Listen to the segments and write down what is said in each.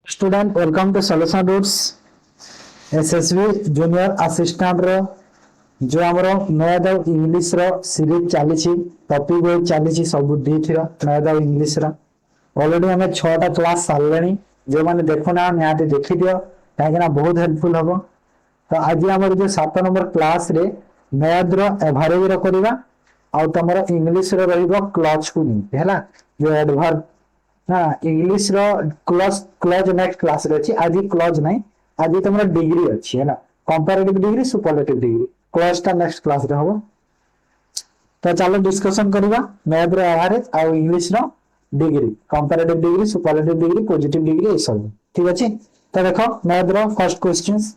Student welcome to solution roots SSB junior assistant रो जो हमरो मैथ और इंग्लिश रो सीरीज चली टॉपिक वाइज चली सब दीथि मैथ और इंग्लिश रो ऑलरेडी हमें 6टा क्लास सारे जो मैंने देखुना निहाती देखी दियो कहीं बहुत हेल्पफुल हम। तो आज आम जो 7 नंबर क्लास रे मैथ रो एवरेज रो करबा आउ तमरो इंग्लिश रो रहइबो क्लच को नहीं हैला जो एडवर्ब ना इंग्लिश रो क्लच क्लच नेक्स्ट क्लास रे अछि आज क्लच नहीं आज तमरो डिग्री अछि हैला कंपैरेटिव डिग्री सुपरलेटिव डिग्री क्लच ता नेक्स्ट क्लास रे होबो। तो चलो डिस्कशन करबा मैथ रो एवरेज आउ इंग्लिश रो degree comparative degree superlative degree positive degree ए सब ठीक अछि। तो देखो मैथ रो first questions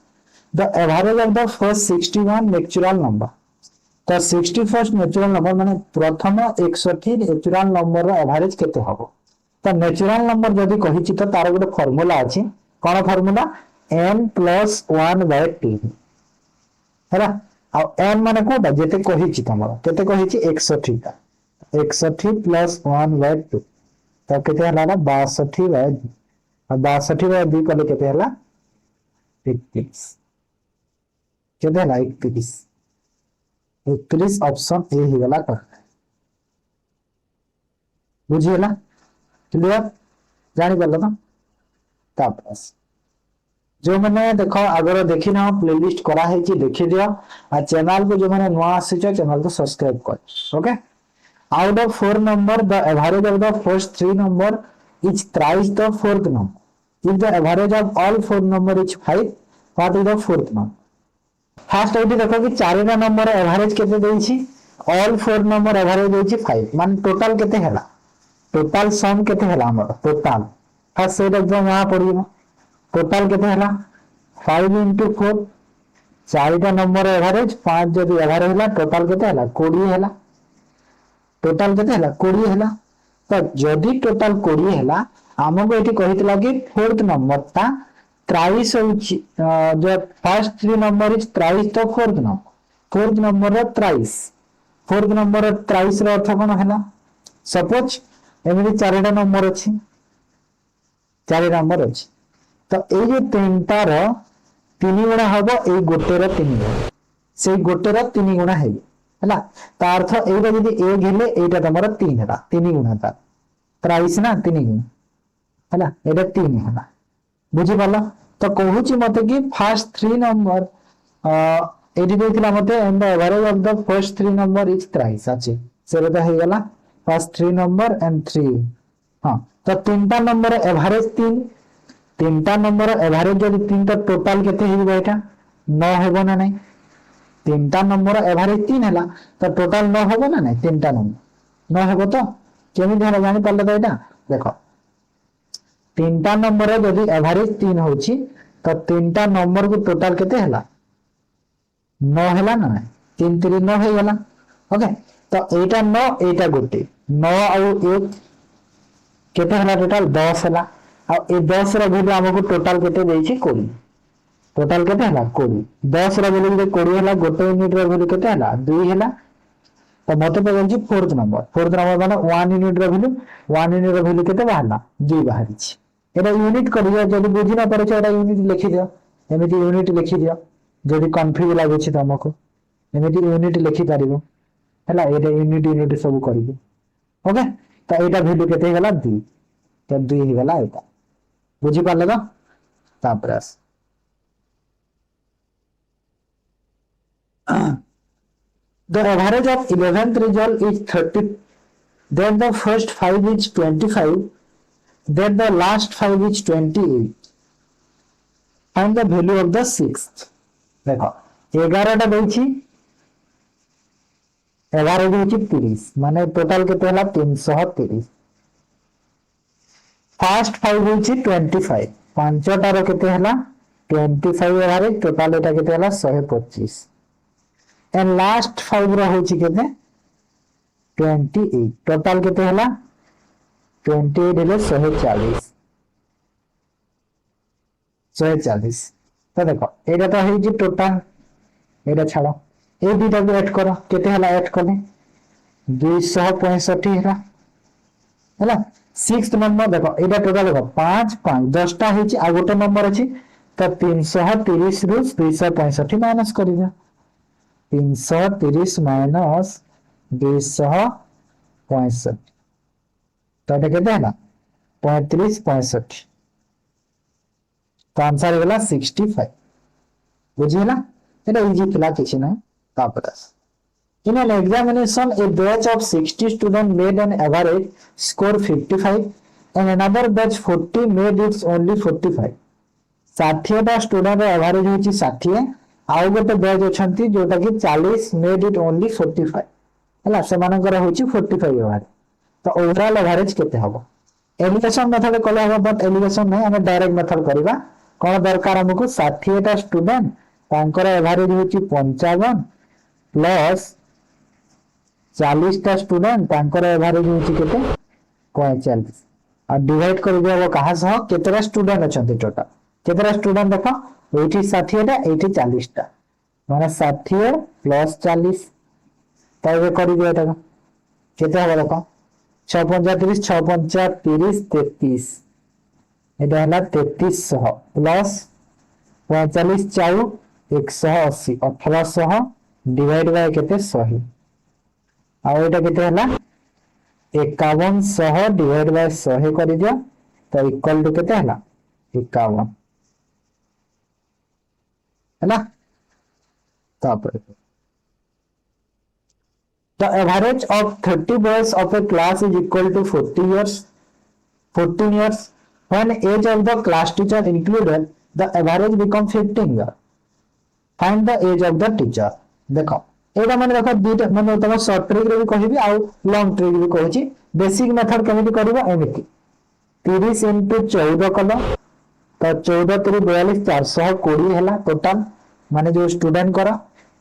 the average of the first 61 natural number. तो 61st नेचुरल नंबर माने प्रथम 61 नेचुरल नंबर रो एवरेज केते हबो। तो नेचुरल नंबर जदि कहिछि तो तार गोटे फार्मूला अछि कोन फार्मूला n + 1/2 हैला आ n माने कोटा जेते कहिछि तमरो केते कहिछि 61 ता 61 + 1/2 तो केते हला ना 62/2 आ 62/2 कले केते हला 31 केते हला 31 ऑप्शन ए ही वाला कर बुझियला क्लियर जानी गल ना तापस जो मैंने देखो अगर देखी ना प्लेलिस्ट करा है कि देखि दियो आ चैनल को जो मैंने नवा आसी चैनल को सब्सक्राइब कर okay. Out of 4 number the average of the first 3 number is thrice the fourth number if the average of all 4 number is 5 what is the fourth number. First eighty देखो कि 4 number average केते देछि all 4 number average देछि 5 माने total केते हैला total sum केते हैला हमर टोटल फर्स्ट से एकदम यहां पड़िबो टोटल केते हैला 5 * 4 4टा नंबर एवरेज 5 जदि एवरेज हैला टोटल केते हैला 20 हैला टोटल केते हैला 20 हैला। तो जदि टोटल 20 हैला हमको एठी कहितला कि फोर्थ नंबर ता ट्राइस होछि जो फर्स्ट 3 नंबर इज ट्राइस तो फोर्थ नंबर रो ट्राइस फोर्थ नंबर रो ट्राइस रो अर्थ कोन हैला सपोज एमि 4टा नंबर अछि 4 नंबर अछि तो ए जो तीनटा रो 3 गुणा हबो ए गोटे रो 3 गुणा से गोटे रो 3 गुणा हे हैला ता अर्थ एटा जदी 1 हेले एटा तमरो 3 हैला 3 गुणा ता ट्राइस ना 3 गुणा हैला एटा 3 हैला बुझि पालो। तो कहूची मते कि फर्स्ट 3 नंबर एडी देथिला मते and the average of the first 3 number is thrice अछि सेटा हे गेला फर्स्ट 3 नंबर एंड 3 हां तो तीनटा नंबर एवरेज 3 तीनटा नंबर एवरेज जदि 3 तो टोटल केते हेबो एटा 9 हेबो ना नहीं तीनटा नंबर एवरेज 3 हैला तो टोटल 9 हेबो ना नहीं तीनटा नंबर 9 हेबो तो केमि ध्यान जानि पल्ले तो एटा देखो तीनटा नंबर जदि एवरेज 3 होछि तो तीनटा नंबर को टोटल केते हैला 9 हैला ना 3 3 9 हे गेला ओके। तो एटा 9 एटा गोटे 9 और 1 केते हैला टोटल 10 हैला आ ए 10 रो वैल्यू हमको टोटल केते देछि 20 टोटल केते हैला 20 10 रो वैल्यू 20 हैला गोटे यूनिट रो वैल्यू केते हैला 2 हैला। तो मते पे गंजी फोर्थ नंबर माने 1 यूनिट रो वैल्यू 1 यूनिट रो वैल्यू केते बाहरला 2 बाहरिछि एटा यूनिट करियो जदि बुझि ना परछ एटा यूनिट लिखि दियो एमिति यूनिट लिखि दियो जदि कंफ्यूज लागुछि तमको एमिति यूनिट लिखि पारिबो हैला एटा यूनिट सब करिबो ओके। तो एटा वैल्यू केते गेला 2 तो 2 हे गेला एटा बुझि पाले तो तापरस the average of 11th result is 30 then the first 5 is 25 then the last 5 is 28 find the value of the sixth। देखो 11टा देछि एवरेज होछि 30 माने टोटल केते हला 330 फर्स्ट 5 होछि 25 पांचटा रो केते हला 25 एवरेज टोटल एटा केते हला 125 एंड लास्ट 5 रो होछि केते 28 टोटल केते हला 28 हेले 140 तो देखो एटा तो हेछि टोटल एटा छाड़ो ए दुटा को ऐड करो केते हला ऐड कले 265 हेला है सिक्स नंबर देखो एटा टोटल देखो 5 5 10टा हेची आ गोटे नंबर अछि तो 330 रु 265 माइनस कर दिया 330 माइनस 265 तो एटा केते हला 35 65 तो आंसर गला 65 बुझिला एटा इजी थिला किछि ना तापर in an examination a batch of 60 students made an average score 55 and another batch 40 made it only 45 षाठिएटा स्टूडेंट एवरेज होची 60 आउ गोटे बैच अछंती जोटा कि 40 मेड इट ओनली 45 हला सेमानकर होची 45 एवरेज तो ओवरऑल एवरेज केते हबो एलिगेशन मेथड कले हबो बट एलिगेशन नै हमें डायरेक्ट मेथड करबा कोन दरकार हमको 60टा स्टूडेंट तांकर एवरेज होची 55 प्लस 40टा स्टूडेंट तांकर एवरेज होची केते 45 आ डिवाइड कर दियो कहा सह केतेरा स्टूडेंट अछंती टोटल केतेरा स्टूडेंट देखो एठी 60टा एठी 40टा माने 60 प्लस 40 तबे कर दियो एटा केते हबो देखो 635 635 33 एटा हला 3300 प्लस 45 चाउ 180 1800 डिवाइड बाय केते 100 आ एटा केते हला 5100 डिवाइड बाय 100 कर दियो तो इक्वल टू केते हला 51 है ना तापर the average of 30 boys of a class is equal to 14 years when age of the class teacher included the average become 15 years find the age of the teacher देखो एटा माने देखो दुटा माने तम शॉर्ट ट्रिक रे भी कहिबी आ लॉन्ग ट्रिक भी कहूची basic method केमिति करबो एमिति 30 * 14 कलो तो 14 3 42 420 हैला टोटल माने जो स्टूडेंट करा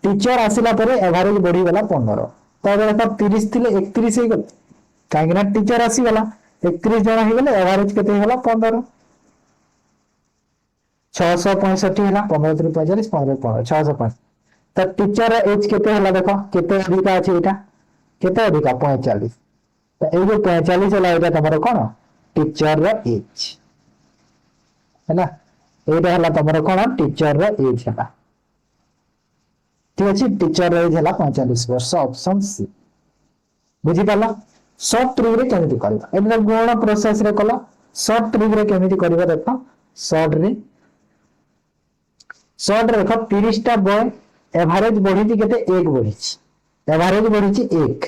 टीचर आसिला परे एवरेज बढ़ी गला 15 तो देखो 30 थिले 31 हे गल काहेना टीचर आसी गला 31 जण हे गले एवरेज केते होला 15 665 हैला 15 3 45 15 665 तो टीचर एज केते हला देखो केते अधिक अछि एटा केते अधिक 45 तो ए जो 45 हला एटा तमरो कोन टीचर रा एज हैला एटा हला तमरो कोन टीचर रा एज हला ठीक अछि टीचर रा एज हला 45 वर्ष ऑप्शन सी बुझि पाला शॉर्ट ट्रिक रे केमिति करबा एबे गुण प्रोसेस रे कला शॉर्ट ट्रिक रे केमिति करबा देखो शॉर्ट रे देखो 30 टा बॉय एवरेज बढ़ी केते 1 बढ़ी एवरेज बढ़ी 1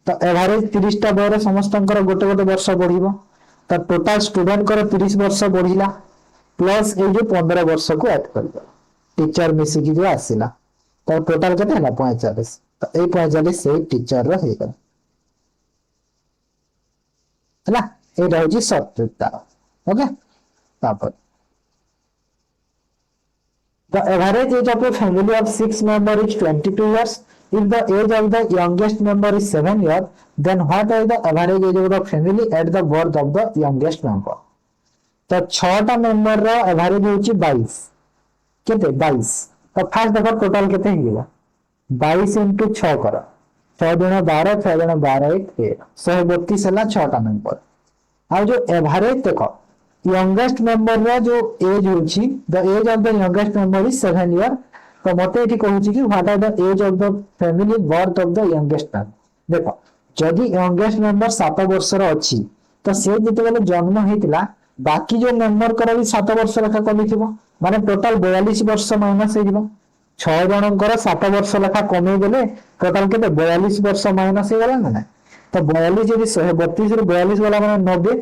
तो एवरेज 30 टा बॉय रे समस्तंकर गोटे गोटे वर्ष बढ़िबो तो टोटल स्टूडेंट कर 30 वर्ष बढ़िला प्लस ए जो 15 वर्ष को ऐड करबो टीचर मिसी की जो आसिला तो टोटल केते हला 45 तो ए 45 से टीचर रो हे गला हला ए रहउजी शॉर्ट ट्रिक ता ओके तापर The average age of a family of 6 members is 22 years. If the age of the youngest member is 7 years, then what is the average age of the family at the birth of the youngest member? तो 6टा member रो average होची 22 केते 22 तो first देखो total केते हिला 22 * 6 करो 6 * 12 6 * 12 1 132 हला 6टा member आ जो एवरेज देखो youngest member रा जो एज होची the age of the youngest member is 7 year तो मते एठी कहूची कि what are the age of the family birth of the youngest member देखो जदी youngest member 7 वर्ष रा अछि तो से जते बेले जन्म हेतिला बाकी जो मेंबर करा भी 7 वर्ष लेखा कमिथिबो माने टोटल 42 वर्ष माइनस हे जिवो 6 जनकर 7 वर्ष लेखा कमे गेले टोटल केते 42 वर्ष माइनस हे गेला ना तो 42 जदी 132 रे 42 वाला माने 90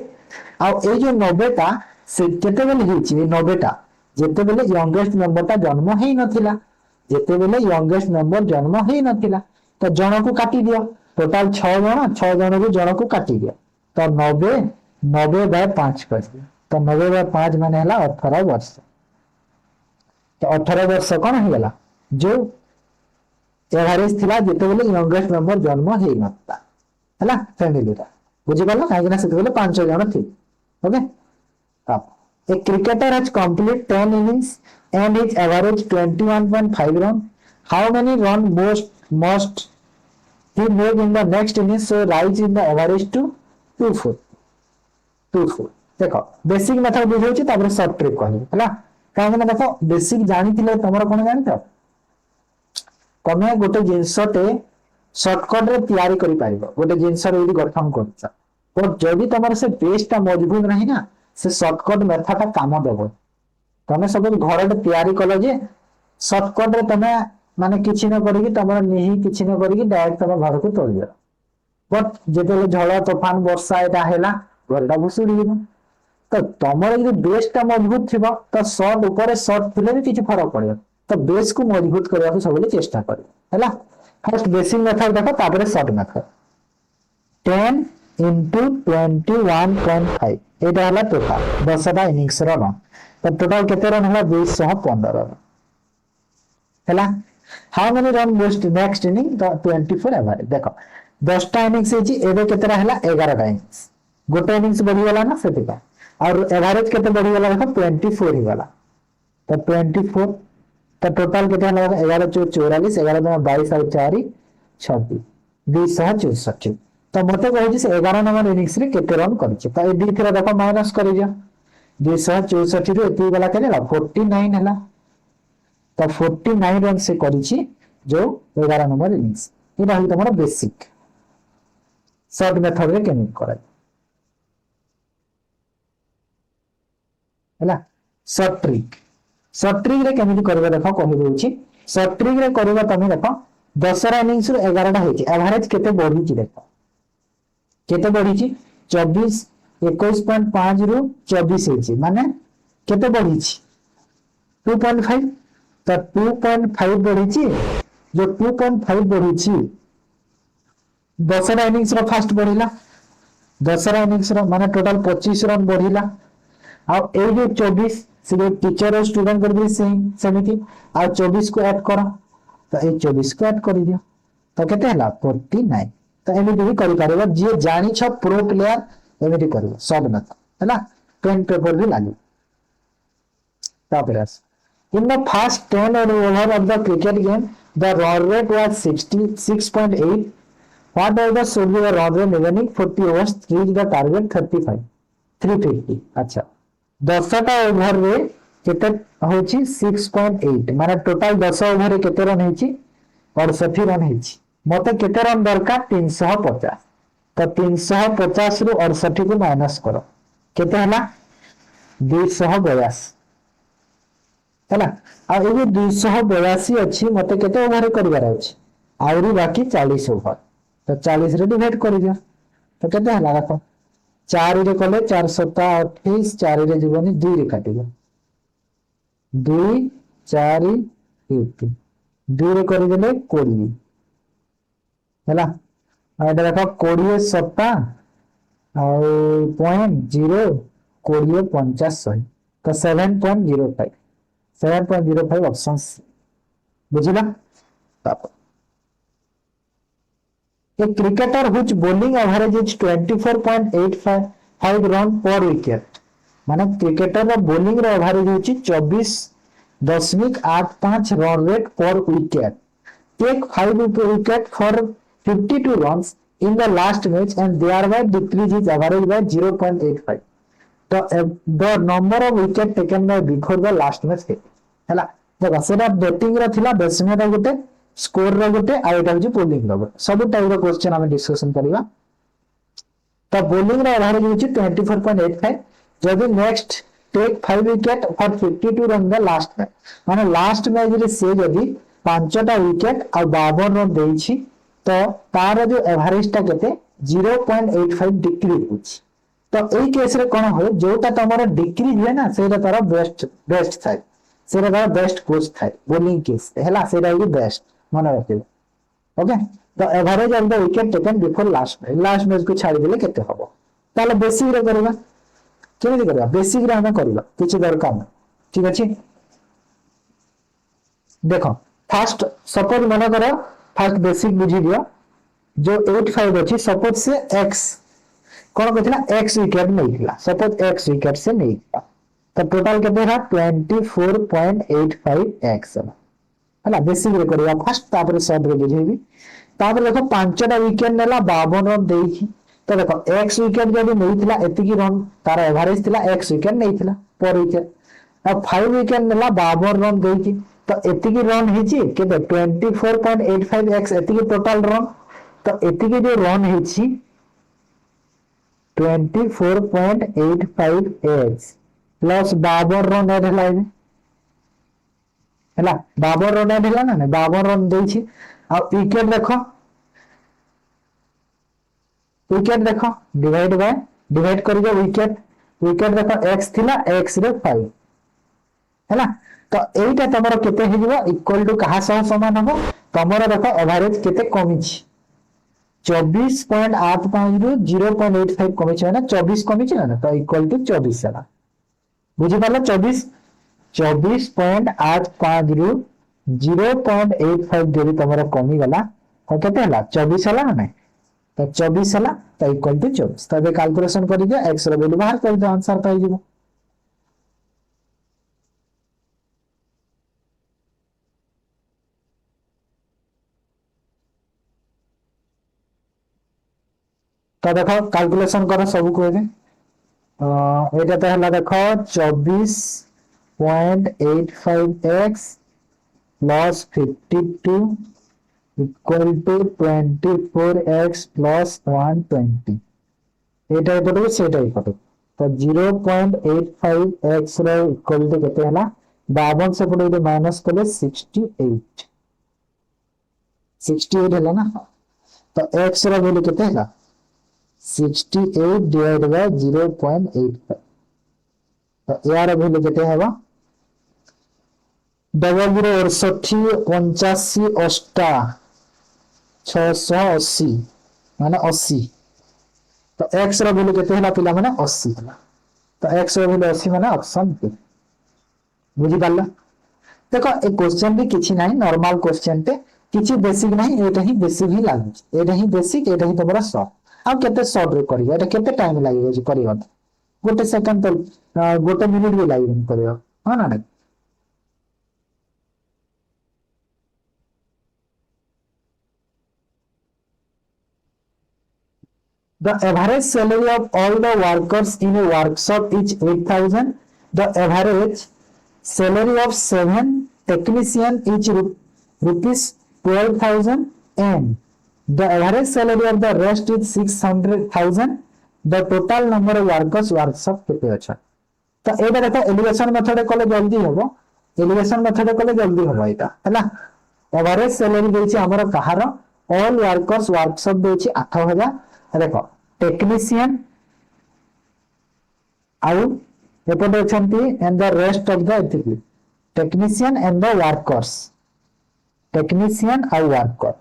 आ ए जो 90 टा से केते बेले हिची 90 टा जेते बेले यंगेस्ट मेंबर ता जन्म हेई नथिला जेते बेले यंगेस्ट मेंबर जन्म हेई नथिला तो जण को काटी दियो टोटल 6 जण को जण को काटी दियो तो 90 बाय 5 कर दियो तो 90 बाय 5 माने हला 18 वर्ष तो 18 वर्ष कोन हे गेला जो एवरेज थिला जेते बेले यंगेस्ट मेंबर जन्म हेई नथा हला फैमिली रा बुझि गलो काहे ना सेते बेले 5 जण थी ओके अब a cricketer has complete 10 innings and his average 21.5 run how many run must he make in the next innings so rise in the average to 24 4 देखो बेसिक मेथड बुझौछि तापर शॉर्ट ट्रिक कहबो हला काहे ना देखो बेसिक जानिथिले तमरो कोन जानितो तमे गोटे जिंसटे शॉर्टकट रे तैयारी करि पारिबो गोटे जिंस रे यदि गठन करछ पर जदि तमर से बेसटा मजबूत नहीं ना से शॉर्टकट मेथड ता काम देबो तमे सब घर रे तैयारी कलो जे शॉर्टकट रे तमे माने किछि न करिकि तमर निहि किछि न करिकि डायरेक्ट तम घर को तोड़ियो बट जेतेले झड़ तूफान वर्षा एटा हैला घरटा भुसुड़ी जीव तो तमर जो बेसटा मजबूत थिबो तो शॉर्ट ऊपर शॉर्ट थिले भी किछि फरक पड़ियो तो बेस को मजबूत करबा को सबले चेष्टा करियो हैला फर्स्ट बेसिक मेथड देखो तापर शॉर्ट मेथड 10 into 21.5 एटा हला टोटल 10टा इनिंग्स रो रन तो टोटल केते रन हला 215 रन हैला how many run most next inning तो 24 एवरेज देखो 10टा इनिंग्स हेची एबे केतेरा हला 11टा इनिंग्स गोटे इनिंग्स बढ़ी गला ना सेतिका और एवरेज केते बढ़ी गला देखो 24 ही गला तो 24 तो टोटल केते हला 11 44 11 22 और 4 26 264 तो मते कहै से 11 नंबर इनिंग्स रे केते रन करछि तो ए दी थरा देखो माइनस करि जा 264 रे एती गला केला 49 हला तो 49 रन से करिछि जो 11 नंबर इनिंग्स इना ही तमरा बेसिक शॉर्ट मेथड रे केनि करै हैला शॉर्ट ट्रिक रे केनि करबे देखो कहि दोछि शॉर्ट ट्रिक रे करबा तमे देखो 10 रा इनिंग्स रे 11 टा हेछि एवरेज केते बढ़ी छि देखो केते बढ़ी छि 24 21.5 रु 24 हेछि माने केते बढ़ी छि 2.5 तो 2.5 बढ़ी छि जो 2.5 बढ़ी छि 10 रा इनिंग्स रो फास्ट बढ़िला 10 रा इनिंग्स रो माने टोटल 25 रन बढ़िला आ ए जो 24 से टीचर और स्टूडेंट कर भी सेम सेमिति आ 24 को ऐड करो तो ए 24 को ऐड कर दियो तो केते हला 49 तो एमिति भी करि पारेबो जे जानि छ प्रो प्लेयर एमिति करबो सब न हला पेन पेपर भी लागो तापरस in the first 10 over of the cricket game the run rate was 66.8 what are the should be the run rate remaining 40 overs reach the target 35 350 अच्छा 10 टा ओवर रे केते होची 6.8 माने टोटल 10 ओवर रे केते रन हेची 68 रन हेची मते केते रन दरकार 350 तो 350 रु 68 को माइनस करो केते हला 282 हैला आ ए 282 अछि मते केते ओवर करबार अछि आउरी बाकी 40 ओवर तो 40 रे डिवाइड कर दिया तो केते हला देखो 4 रे कले 428 4 रे जीवनी 2 रे काटिबो 2 4 1 2 रे करि देले 20 हैला आ एटा देखो 20 सप्ता और 0.0 20 50 तो 7.05 7.05 option बुझिला A cricketer whose bowling average is 24.85 run per wicket माने क्रिकेटर रो bowling रो एवरेज होची 24.85 रन रेट पर wicket take 5 wicket for 52 runs in the last match and thereby decrease his average by 0.85 तो the number of wicket taken by before the last match हैला देखो सेटा batting रो थिला batsman रो गुटे score रो गुटे आ एटा होची bowling रो सब type रो क्वेश्चन हम डिस्कशन करिवा तो बॉलिंग रो एवरेज होची 24.85 जदि next take 5 wicket for 52 run the last match माने लास्ट मैच रे से जदि 5टा विकेट आ 52 रन देइछि तो तार जो एवरेज ता केते 0.85 डिक्रीज होची तो एई केस रे कोन हो जोटा तमरो डिक्रीज है ना सेटा तार बेस्ट थाय सेटा तार बेस्ट कोच थाय बॉलिंग केस हैला सेटा ही बेस्ट मन रखिबो ओके तो average of the wicket taken before last match को छाड़ी देले केते हबो ताले बेसिक रे करबा केमिति करबा बेसिक रे हम करबा किछि दरकार नै ठीक अछि देखो फर्स्ट सपोज मन करो फर्स्ट बेसिक बुझी दियो जो 85 अछि सपोज से x कोन कहथिला x विकेट नैथिला सपोज x विकेट से नैथिला तो टोटल केते रहा 24.85 x हला बेसिक रे करबा फर्स्ट तापर शॉर्ट रे बुझेबी तापर देखो 5टा विकेट नेला 52 रन देइछि तो देखो एक्स विकेट जब नहीं एतिकी रन तार एवरेज थिला एक्स विकेट नहीं पर विकेट अब 5 विकेट नेला 52 रन देकी तो एतिकी रन हिची केते 24.85 एक्स एतिकी टोटल रन तो एतिकी जो रन हिची 24.85 एक्स प्लस 52 रन एड हला हैला 52 रन एड हला ना 52 रन देछि आ विकेट देखो डिवाइड बाय डिवाइड करियो विकेट विकेट देखो x थिला x रे 5 हैला तो एटा तमरो केते हिजबो इक्वल टू कहा सह समान हो तमरो देखो एवरेज केते कमिछि 24.85 रु 0.85 कमिछि ना 24 कमिछि ना तो इक्वल टू 24 हैला बुझि पालो 24.85 रु 0.85 देरी तमरो कमी गला तो केते हला 24 हला ना तो 24 हला तो इक्वल टू 24 तबे कैलकुलेशन करि दियो x रो वैल्यू बाहर कर दियो आंसर पाई जिवो तो देखो कैलकुलेशन करो सब को एटा तो हला देखो 24.85 x plus 52 equal to 24x plus 120 एटा इपटो सेटा इपटो तो 0.85 x रो इक्वल टू केते हला 52 से पड़े माइनस कले 68 हला ना तो x रो वैल्यू केते हला 68 डिवाइड बाय 0.85 तो यार वैल्यू केते हवा 0068 माने 80 तो x रो वैल्यू केते हला पिला माने 80 हला तो x रो वैल्यू 80 माने ऑप्शन बी बुझी पाला देखो ए क्वेश्चन भी किछि नाही नॉर्मल क्वेश्चन ते किछि बेसिक नाही एटा ही बेसिक ही लागु एटा ही बेसिक एटा ही तमरा शॉर्ट आ केते शॉर्ट रे करियो एटा केते टाइम लागियो जे करियो गोटे सेकंड तो गोटे मिनिट भी लागियो करियो हां ना The average salary of all the workers in a workshop is 8,000. The average salary of 7 technicians is rupees 12,000 and the average salary of the rest is 600,000. The total number of workers workshop केते अच्छा तो एटा देखो allegation method कले जल्दी होबो allegation method कले जल्दी होबो एटा हैला एवरेज सैलरी देछि हमर कहार ऑल वर्कर्स वर्कशॉप देछि 8000 देखो टेक्नीशियन आउ एपटे अछंती and the rest of the एथिकली technician and the workers technician आउ वर्कर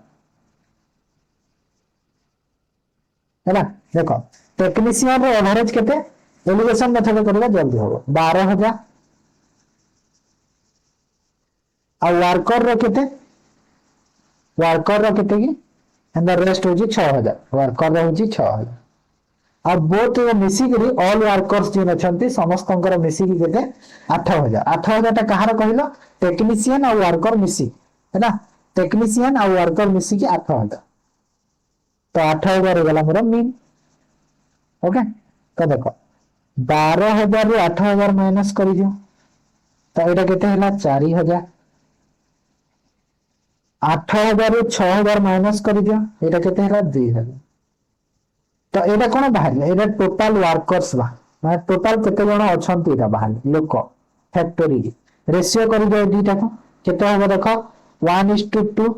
हैला देखो टेक्नीशियन रो एवरेज केते एलिगेशन मेथड करबा जल्दी होबो 12000 आ वर्कर रो केते की एंड द रेस्ट होजी 6000 वर्कर रो होजी 6000 अब बोथ मिसी करी ऑल वर्कर्स जे अछंती समस्तंकर मिसी की केते 8000 ता कहार कहिलो टेक्नीशियन आ वर्कर मिसी है ना टेक्नीशियन आ वर्कर मिसी की 8000 तो 8000 गला मोर मीन ओके तो देखो 12000 रु 8000 माइनस करि दियो तो एटा केते हला 4000 8000 रु 6000 माइनस करि दियो एटा केते हला 2000 तो एटा कोन बाहर एटा टोटल वर्कर्स बा माने टोटल केते जण अछंती एटा बाहर लोक फैक्टरी रेशियो करि दे दीटा को केते हो देखो 1:2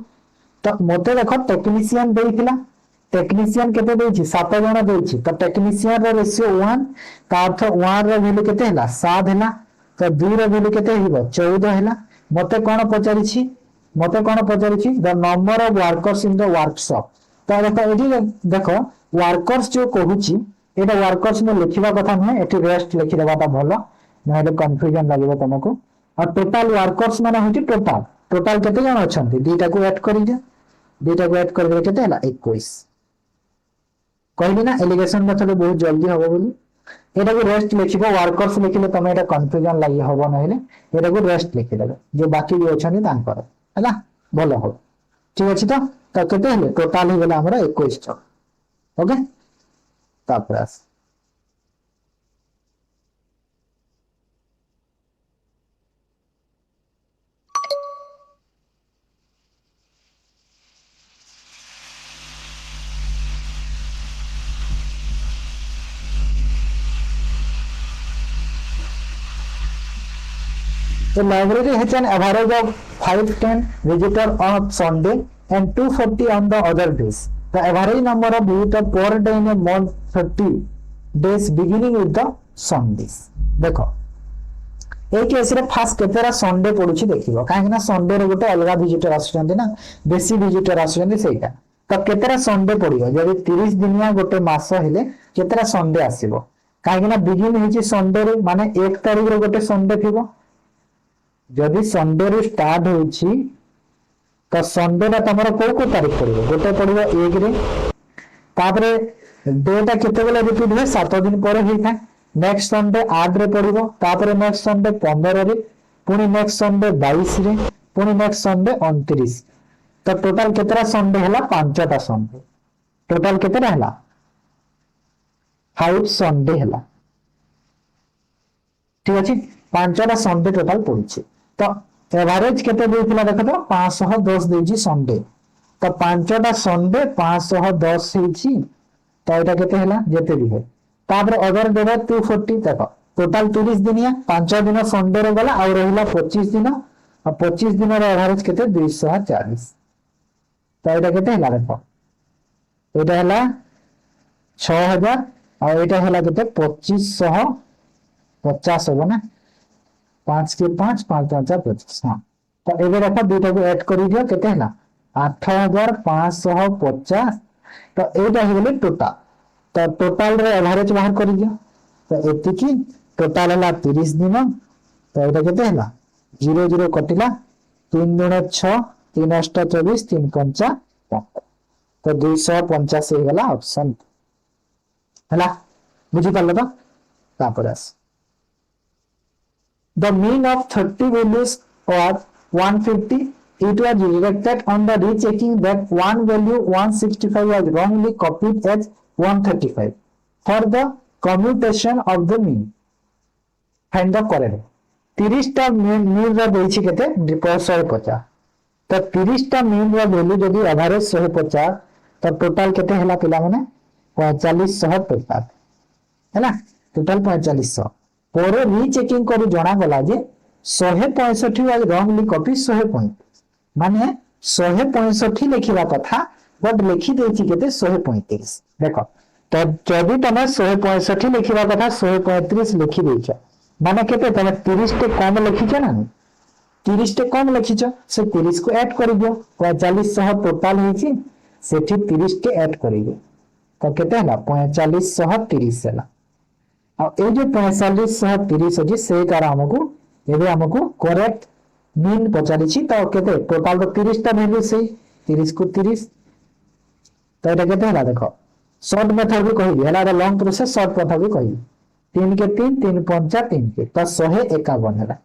तो मते देखो टेक्नीशियन देइथिला टेक्नीशियन केते देछि 7 जण देछि तो टेक्नीशियन रो रेशियो 1 का अर्थ 1 रो वैल्यू केते हला 7 हला तो 2 रो वैल्यू केते हिबो 14 हला मते कोन पचारिछि the number of workers in the workshop तो देखो एडी देखो वर्कर्स जो कहूची एटा वर्कर्स में लिखिबा कथा नै एटी रेस्ट लिखि देबाटा भलो नहेले कंफ्यूजन लागिबो तुमको और टोटल वर्कर्स माने होची टोटल केते जण अछंती दीटा को ऐड करि दियो दीटा को ऐड कर दे केते हला 21 कहली ना एलिगेशन मेथड बहुत जल्दी होबो बोली एटा को रेस्ट लिखिबो वर्कर्स लिखिले तमे एटा कंफ्यूजन लागि होबो नहेले एटा को रेस्ट लिखि देबे जो बाकी भी अछनी तांकर हला भलो हो ठीक अछि तो केते हले टोटल हो गेला हमरा 21 ओके तापर आस The library has an average of 510 visitors on Sunday and 240 on the other days. The average number of visitors per day in a month 30 days beginning with the Sundays. देखो এই কেসরে first কেতেরা সন্ডে পড়ুছি দেখিব কাହିଁକି ନା Sunday ରେ ଗୋଟେ ଅଲଗା visitor ଆସୁଛନ୍ତି ନା ବେଶୀ ଭିଜିଟର ଆସୁଛନ୍ତି ସେଇଟା ତ କେତେଟା ସଣ୍ଡେ ପଡିବ ଯଦି 30 ଦିନିଆ ଗୋଟେ ମାସ ହେଲେ କେତେଟା ସଣ୍ଡେ ଆସିବ କାହିଁକି ନା ବିଗିନ ହେଇଛି ସଣ୍ଡେ ରେ ମାନେ 1 ତାରିଖରେ ଗୋଟେ ସଣ୍ଡେ ଥିବ जदि संडे रु स्टार्ट होछि तो संडे टा तमरो को तारीख पड़िबो गोटे पड़िबो 1 रे तापरे डेटा केते बेले रिपीट हुए 7 दिन पर होई था नेक्स्ट संडे 8 रे पड़िबो तापरे नेक्स्ट संडे 15 रे पुनी नेक्स्ट संडे 22 रे पुनी नेक्स्ट संडे 29 तो टोटल केतरा संडे हला 5टा संडे टोटल केतरा हला 5 संडे हला ठीक अछि 5टा संडे टोटल पड़ुछि तो एवरेज केते देथिला देखो तो 510 देछि संडे तो 5टा संडे 510 हेछि तो एटा केते हला जेते भी है तापर अदर देबा 240 देखो टोटल 30 दिनिया 5 दिन संडे रे गला और रहिला 25 दिन और 25 दिन रे एवरेज केते 240 तो एटा केते हला देखो एटा हला 6000 और एटा हला केते 2550 हो ना 5 के 5 5 5 25 हाँ तो एबे देखो दुटा को ऐड करि दियो केते हला 8550 तो एटा हे गेले टोटल तो टोटल रे एवरेज बाहर करि दियो तो एति की टोटल हला 30 दिन तो एटा केते हला 0 0 कटिला 3 गुण 6 3 8 24 3 5 तो 285 हे गेला ऑप्शन हला बुझी पालो तो तापर आस The mean of 30 values was 150. It was detected on the rechecking that one value 165 was wrongly copied as 135. For the commutation of the mean, find the correct. 30 टा mean रा देछि केते 150 तो 30 टा mean रा वैल्यू जदी एवरेज 150 तो total केते हला पिला माने 4500 टोटल हैला टोटल 4500 पोरे रीचेकिंग करू जणा गला जे 165 वाज रॉन्गली कॉपी 135 माने 165 लिखिबा कथा बट लिखि देछि केते 135 देखो तो जदी तमे 165 लिखिबा कथा 135 लिखि देछ माने केते तमे 30 टे कम लिखिछ ना 30 टे कम लिखिछ से 30 को ऐड करि दियो 4500 टोटल हेछि सेठी 30 टे ऐड करि दियो तो केते हला 4530 हला अब ए जो 4530 अछि से कार हमकु एबे हमकु करेक्ट मीन पचारि छी तो केते टोटल तो 30 टा वैल्यू से 30 को 30 तो एटा केते हला देखो शॉर्ट मेथड भी कहि हला लॉन्ग प्रोसेस शॉर्ट मेथड भी कहि 3 के 3 3 5 3 के तो 151 हला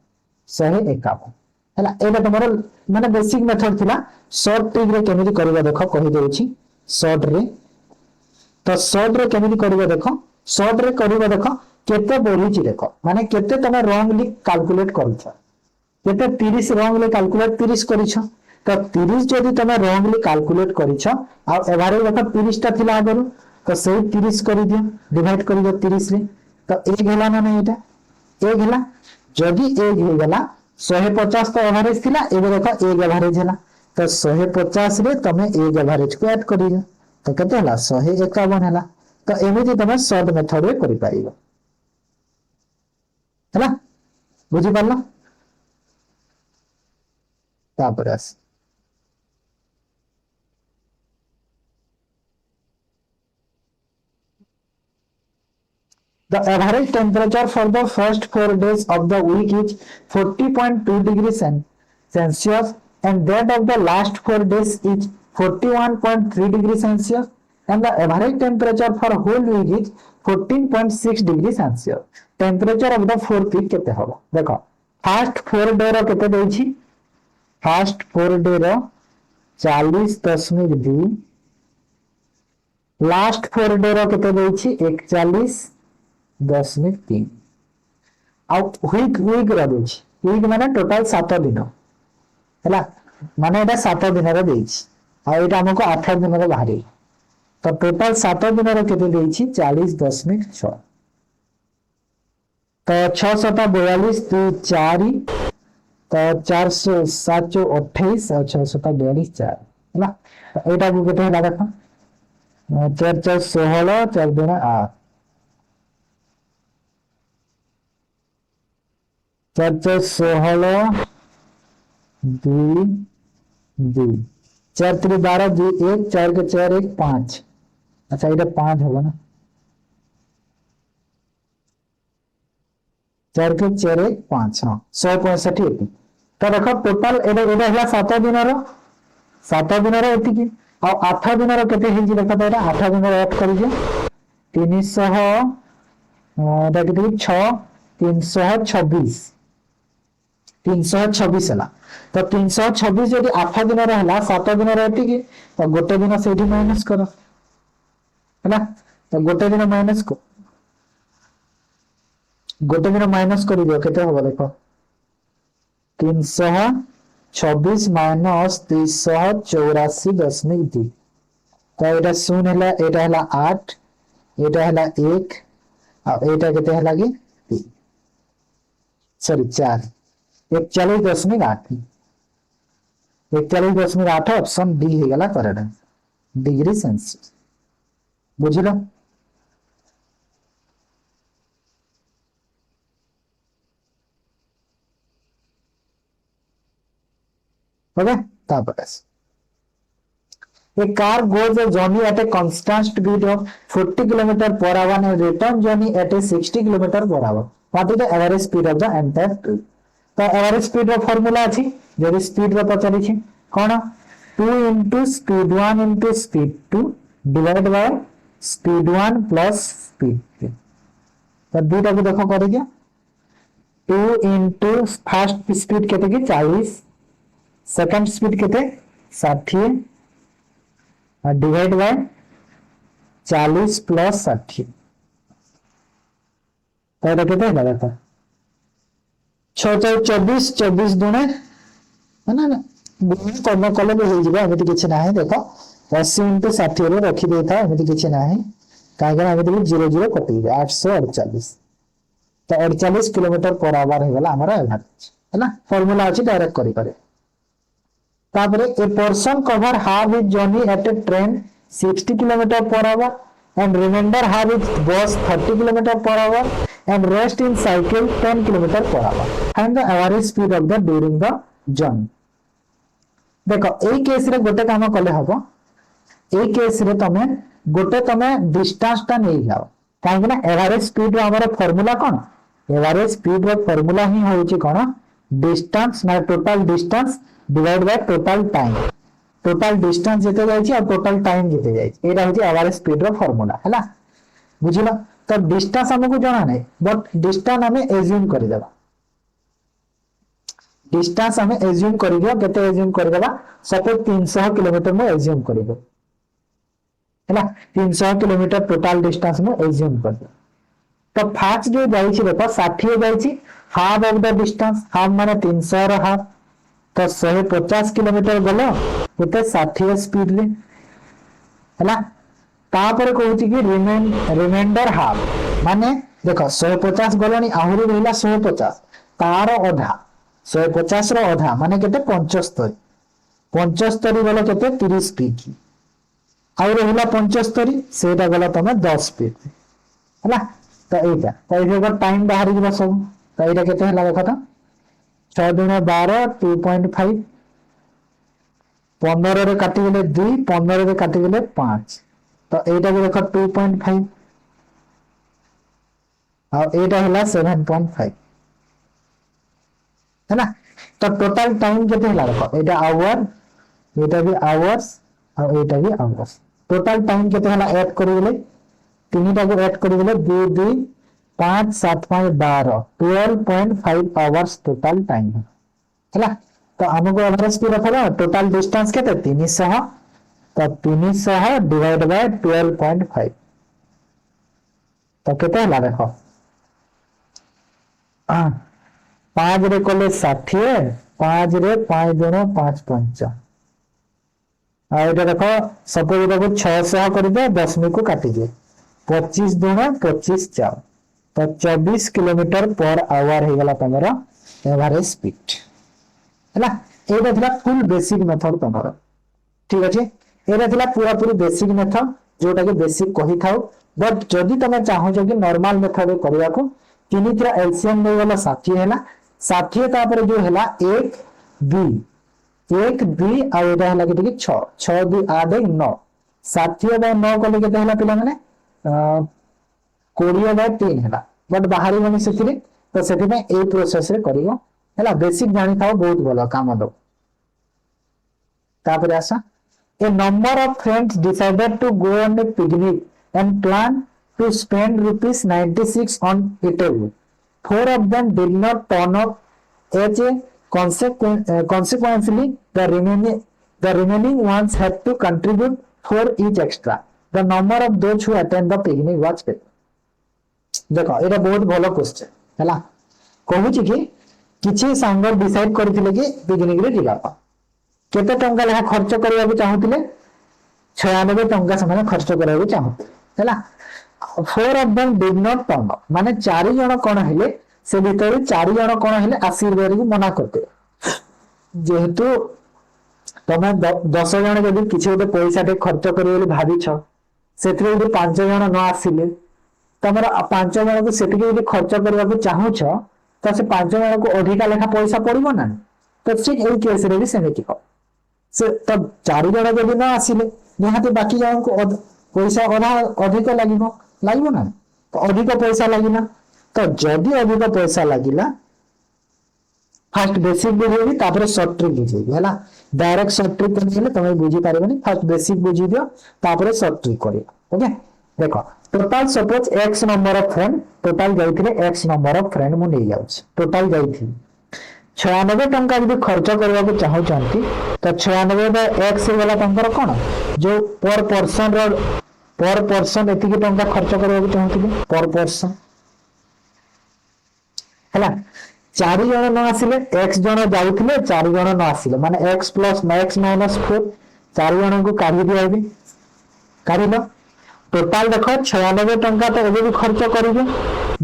151 हला एबे तमरो माने बेसिक मेथड थिला शॉर्ट ट्रिक रे केमिति करबा देखो कहि देउ छी शॉर्ट रे तो शॉर्ट रे केमिति करबा देखो शॉर्ट रे करबा देखो केते बोली छी देखो माने केते तमे रॉन्गली कैलकुलेट करछ केते 30 रॉन्गली कैलकुलेट 30 करिछ तो 30 जदी तमे रॉन्गली कैलकुलेट करिछ आ एवरेज देखो 30 टा थिला आगरु तो सेही 30 करि दियो डिवाइड करि दियो 30 रे तो 1 होला ना नै एटा 1 होला जदी 1 हो गेला 150 तो एवरेज थिला एबे देखो 1 एवरेज हला तो 150 रे तमे 1 एवरेज को ऐड करि दियो तो केते हला 151 हला तो एमिति तमे शॉर्ट मेथड रे करि पाइबो हैला बुझि पारलो तापर आस The average temperature for the first 4 days of the week is 40.2 degrees Celsius and that of the last 4 days is 41.3 degrees Celsius and the average temperature for whole week is 14.6 degrees Celsius. Temperature of the 4th week केते होबो देखो first 4 day रो केते देछि first 4 day रो 40.2 last 4 day रो केते देछि 41.3 a week रो देछि week माने total 7 दिन हैला माने एटा 7 दिन रो देछि आ एटा हमको 8 दिन रो बाहरी तो टोटल 7 दिन रो केते देछि 40.6 तो 6 7 42 2 4 तो 407 28 और 6 7 42 4 हैला एटा को केते हला देखो 4 4 16 4 2 8 4 4 16 2 2 4 3 12 2 1 4 के 4 1 5 अच्छा ये 5 होगा ना 4 के 4 1 5 हाँ 165 तो देखो टोटल एटा हला 7 दिन रो 7 दिन रो एतिकी आ 8 दिन रो केते हे जी देखो तो एटा 8 दिन रो ऐड कर दियो 300 एटा केते 6 326 326 हला तो 326 जदि 8 दिन रो हला 7 दिन रो एतिकी तो गोटे दिन सेठी माइनस करो हला तो गोटे दिन माइनस को गोटे दिन माइनस कर दियो केते होबो देखो 326 माइनस 384.2 तो एटा शून्य हला एटा हला 8 एटा हला 1 आ एटा केते हला कि 3 सॉरी 4 41.8 41.8 ऑप्शन डी हे गला करेक्ट डिग्री सेल्सियस बुझिलो ओके तापर a car goes a journey at a constant speed of 40 km per hour and return journey at a 60 km per hour what is the average speed of the entire trip तो average speed रो formula अछि जदि speed रो पचारि छी कोन 2 into speed 1 into speed 2 divided by speed 1 plus speed 2 तो दुटा को देखो कर दिया 2 into फर्स्ट स्पीड केते की 40 सेकंड स्पीड केते 60 और डिवाइड बाय 40 प्लस 60 तो एटा केते होला देखो 6 24 24 दुने ना ना गुण करना कले भी हो जिबा एमिति किछ नाही देखो 80 * 60 रे रखि देता एमिति किछ नाही काहे कि एमिति 0 0 कटि 848 तो 48 किलोमीटर पर आवर हे गला हमरा एवरेज हैला फार्मूला अछि डायरेक्ट करि करे तापरे a person cover half his journey at A train 60 kilometre per hour and remainder have its bus 30 km per hour and rest in cycle 10 km per hour and the average speed of the during the journey देखो ए case रे गोटे काम कले हबो ए case रे तमे गोटे तमे डिस्टेंस ता नै जाओ काहे ना एवरेज स्पीड रो हमर फार्मूला कोन एवरेज स्पीड रो फार्मूला ही होची कोन डिस्टेंस ना total distance divide by total time total distance जेते जाय छी और टोटल टाइम जेते जाय छी एटा होची एवरेज स्पीड रो फार्मूला हैला बुझिलो तो डिस्टेंस हमको जाना नै बट डिस्टेंस हमें एज्यूम करि देबा डिस्टेंस हमें एज्यूम करि दियो केते एज्यूम करि देबा सपोज 300 किलोमीटर में एज्यूम करि दो हैला 300 किलोमीटर टोटल डिस्टेंस में एज्यूम कर दो तो फास्ट जो जाय छी देखो 60 जाय छी half of the distance half माने 300 रो हाफ तो 150 किलोमीटर गलो केते 60 स्पीड ले हैला तापर कहूची कि रिमाइंडर हाफ माने देखो 150 गलोनी आहुरी रहिला 150 तार आधा 150 रो आधा माने केते 75 75 गलो केते 30 स्पीड आउ रहिला 75 सेटा गलो तमे 10 स्पीड हैला तो एटा टाइम बाहरी दिबा सब तो एटा केते हला देखो त 6 दुना 12 2.5 15 रे काटी गेले 2 15 रे काटी गेले 5 तो एटा को देखो 2.5 और एटा हला 7.5 है ना तो टोटल टाइम केते हला देखो एटा आवर एटा भी आवर्स और एटा भी आवर्स टोटल टाइम केते हला ऐड करि गेले तीनटा को ऐड करि गेले 2 2 5 7 5 12 12.5 आवर्स टोटल टाइम हैला तो हमको एवरेज की रखला टोटल डिस्टेंस केते 300 तो 300 डिवाइड बाय 12.5 तो केते हला देखो 5 रे कोले 60 5 रे 5 गुण 5 पंच देखो सपोज देखो 600 कर दे 10 को काटी दे 25 गुण 25 चार तो 24 किलोमीटर पर आवर हो गला तमरा एवरेज स्पीड हैला एटा थिला फुल बेसिक मेथड तमरा ठीक अछि एटा थिला पूरा पूरी बेसिक मेथड जोटा के बेसिक कहि थाउ बट जदि तमे चाहो जो कि नॉर्मल मेथड करिया को तिनी थिला एलसीएम नै गला 60 हैला 60 तापर जो हैला 1 2 1 2 आ एटा हैला कि 6 6 2 8 9 60 बाय 9 कले केते हैला पिला माने 20 बाय 3 हैला बट बाहरी बनी सेथिरे तो सेथि में ए प्रोसेस रे करियो हैला बेसिक जानि थाओ बहुत भलो काम दो तापर आसा a number of friends decided to go on a picnic and plan to spend rupees 96 on eatable. Four of them did not turn up as a consequently the remaining ones had to contribute for each extra. The number of those who attend the picnic was fifty. देखो एटा बहुत भलो question हैला कहूची कि किछि संग decide करथिले कि picnic रे जिबा केते टंका लेखा खर्च करबा को चाहुतिले 96 टंका समान खर्च करबा को चाहुतिले हैला four of them did not turn up माने चारि जण कोन हेले से भीतर चारि जण कोन हेले आशीर्वाद को मना करते जेहेतु तमे 10 जण जदि किछि ओते पैसा ते खर्च करियो ବୋଲି भाबिछ सेथरे जे 5 जण न आसीले तमरा 5 जण को सेटिके जे खर्च करबा को चाहुछ त से 5 जण को अधिका लेखा पैसा पड़िबो ना तो ठीक एई केस रे भी सेमिति को से तब 4 जण जदि न आसीले निहाते बाकी जण को पैसा अधिक लागिबो ना तो अधिक पैसा लागिना तो जदि अधिक पैसा लागिला फर्स्ट बेसिक बुझेबी तापर शॉर्ट ट्रिक बुझेबी हैला डायरेक्ट शॉर्ट ट्रिक करले तमे बुझी पारिबनी फर्स्ट बेसिक बुझी दियो तापर शॉर्ट ट्रिक करियो ओके देखो total suppose x number of friend total जाइथिले x नंबर ऑफ फ्रेंड मु नै जाउछ टोटल जाइथिले 96 टंका जदि खर्च करबा को चाहौ चंती तो 96 बाय x वाला टंका कोन जो पर पर्सन एतिकी टंका खर्च करबा को चाहथिले पर पर्सन हैला 4 जण न आसीले x जण जाउथिले 4 जण न आसीले माने x प्लस x माइनस 4 4 जण को काढी दियाबी काढिलो टोटल देखो 96 टंका तो एबे भी खर्च करिबे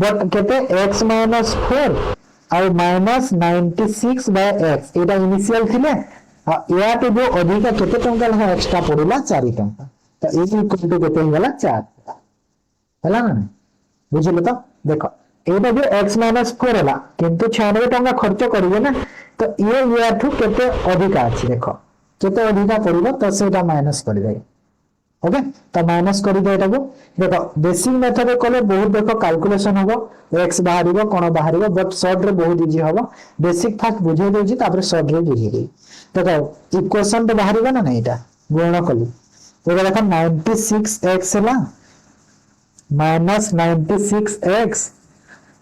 बट केते x माइनस 4 और माइनस 96 बाय x एटा इनिशियल थिले या तो जो अधिक केते टंका लहा एक्स्ट्रा पड़िला 4 टंका तो ए इक्वल टू केते होला 4 हला ना बुझिलो तो देखो एटा जो x माइनस 4 हला किंतु 96 टंका खर्च करिवे ना तो ये या ठु केते अधिक अछि देखो केते अधिक पड़िबो तो सेटा माइनस कर दे ओके तो माइनस कर दे एटा को देखो बेसिक मेथड कोले बहुत देखो कैलकुलेशन होबो x बाहरिबो कोन बाहरिबो बट शॉर्ट रे बहुत इजी होबो बेसिक फैक्ट बुझे देउची तापर शॉर्ट रे बुझे दे देखो इक्वेशन तो बाहरिबो ना एटा गुणन कली तो देखो 96x हला माइनस 96x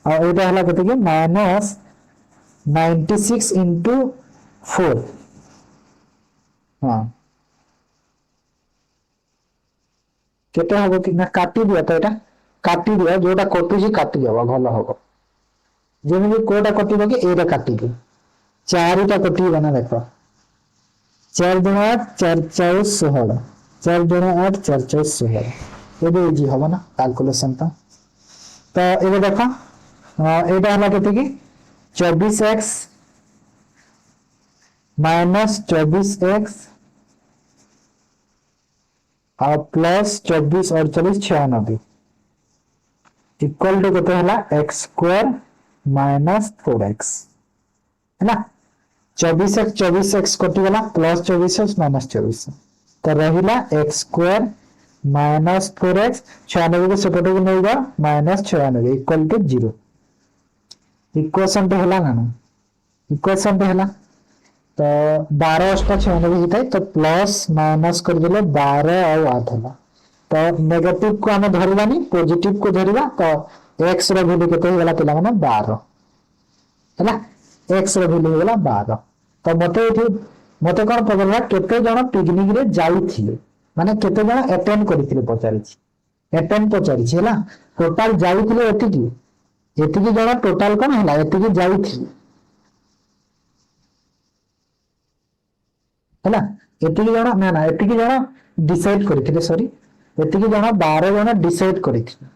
और एटा हला कते कि माइनस 96 into 4 हां केते हबो कि ना काटी दिया तो एटा काटी दिया जोटा कटु जी काटी जावा भलो हबो जेमे भी कोटा कटिबो कि एटा काटी दे 4 टा कटि बना देखो 4 गुणा 8 4 4 16 4 गुणा 8 4 4 16 एबे इजी हबो ना कैलकुलेशन तो एबे देखो एटा हला केते कि 24x माइनस 24x और प्लस 24 और 40 96 इक्वल टू केते हला x स्क्वायर माइनस 4x है ना 24x कटि गला प्लस 24x माइनस 24 तो रहिला x स्क्वायर माइनस 4x 96 को सेपटे को नेगा माइनस 96 इक्वल टू 0 इक्वेशन तो हला ना इक्वेशन तो हला तो 12 अष्टा 96 हिताय तो प्लस माइनस कर देले 12 और 8 हला तो नेगेटिव को हम धरबानी पॉजिटिव को धरबा तो x रो वैल्यू केते होला पिला माने 12 हला x रो वैल्यू होला 12 तो मते कोन पगला केते जण पिकनिक रे जाईथिले माने केते जण अटेंड करिथिले पचारि अटेंड पचारि हैला टोटल जाइथिले एतिकी एतिकी जण टोटल कोन हैला एतिकी जाइथिले हैला एतिकी जण ना ना एतिकी जण डिसाइड करिथिले सॉरी एतिकी जण 12 जण डिसाइड करिथिले